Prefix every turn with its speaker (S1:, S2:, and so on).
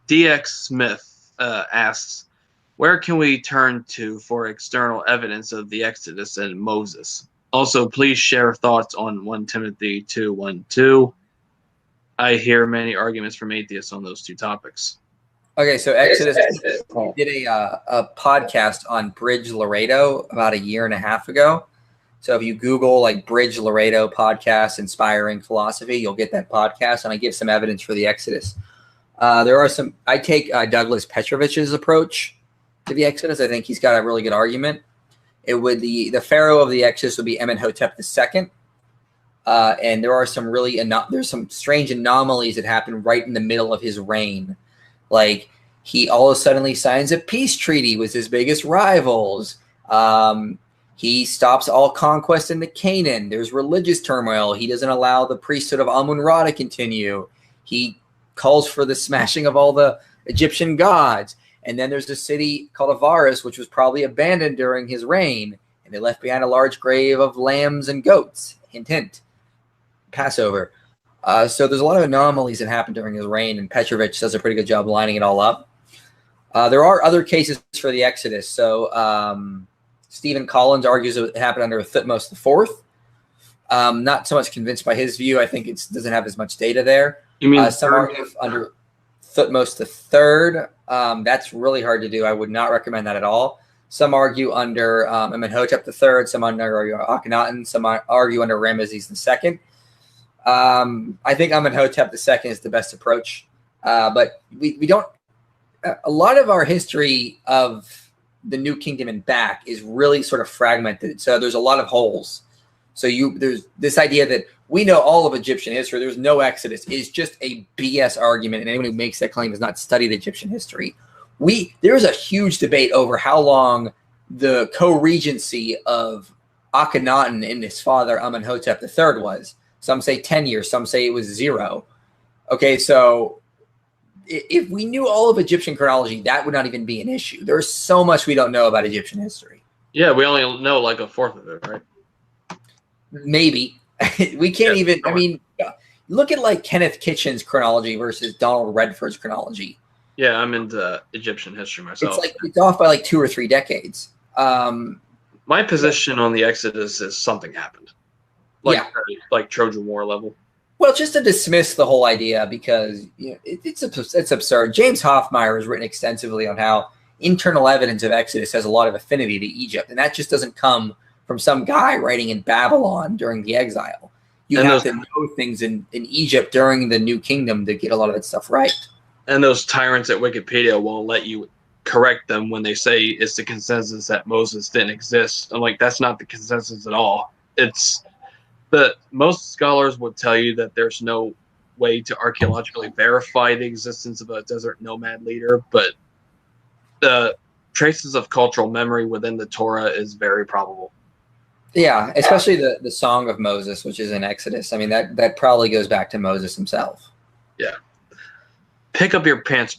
S1: DX Smith asks, where can we turn to for external evidence of the Exodus and Moses? Also, please share thoughts on 1 Timothy 2:1-2. I hear many arguments from atheists on those two topics.
S2: Okay, so Exodus did a podcast on Bridge Laredo about 1.5 years ago. So if you Google like Bridge Laredo podcast, inspiring philosophy, you'll get that podcast, and I give some evidence for the Exodus. There are some. I take Douglas Petrovich's approach to the Exodus. I think he's got a really good argument. It would the pharaoh of the Exodus would be Amenhotep II, and there are some really there's some strange anomalies that happen right in the middle of his reign. Like he all of a sudden signs a peace treaty with his biggest rivals. He stops all conquest into Canaan. There's religious turmoil. He doesn't allow the priesthood of Amun-Ra to continue. He calls for the smashing of all the Egyptian gods. And then there's a city called Avaris, which was probably abandoned during his reign. And they left behind a large grave of lambs and goats. Hint, hint. Passover. So there's a lot of anomalies that happened during his reign, and Petrovich does a pretty good job lining it all up. There are other cases for the Exodus. So Stephen Collins argues it happened under Thutmose IV. Not so much convinced by his view. I think it doesn't have as much data there.
S1: You mean
S2: some argue under Thutmose III. That's really hard to do. I would not recommend that at all. Some argue under Amenhotep III. Some argue Akhenaten. Some argue under Ramesses II. I think Amenhotep II is the best approach, but we don't. A lot of our history of the New Kingdom and back is really sort of fragmented. So there's a lot of holes. So there's this idea that we know all of Egyptian history. There's no Exodus is just a BS argument, and anyone who makes that claim has not studied Egyptian history. There's a huge debate over how long the co-regency of Akhenaten and his father Amenhotep III was. Some say 10 years. Some say it was 0. Okay, so if we knew all of Egyptian chronology, that would not even be an issue. There's so much we don't know about Egyptian history.
S1: Yeah, we only know like 1/4 of it, right?
S2: Maybe. We can't even, I mean, look at like Kenneth Kitchen's chronology versus Donald Redford's chronology.
S1: Yeah, I'm into Egyptian history myself.
S2: It's off by like 2 or 3 decades.
S1: My position on the Exodus is something happened. Like Trojan War level.
S2: Well, just to dismiss the whole idea, because it's absurd. James Hoffmeyer has written extensively on how internal evidence of Exodus has a lot of affinity to Egypt, and that just doesn't come from some guy writing in Babylon during the exile. You have to know things in Egypt during the New Kingdom to get a lot of that stuff right. And
S1: those tyrants at Wikipedia won't let you correct them when they say it's the consensus that Moses didn't exist. I'm like, that's not the consensus at all. It's that most scholars would tell you that there's no way to archaeologically verify the existence of a desert nomad leader, but the traces of cultural memory within the Torah is very probable.
S2: Yeah, especially the Song of Moses, which is in Exodus. I mean, that probably goes back to Moses himself.
S1: Yeah. Pick up your pants,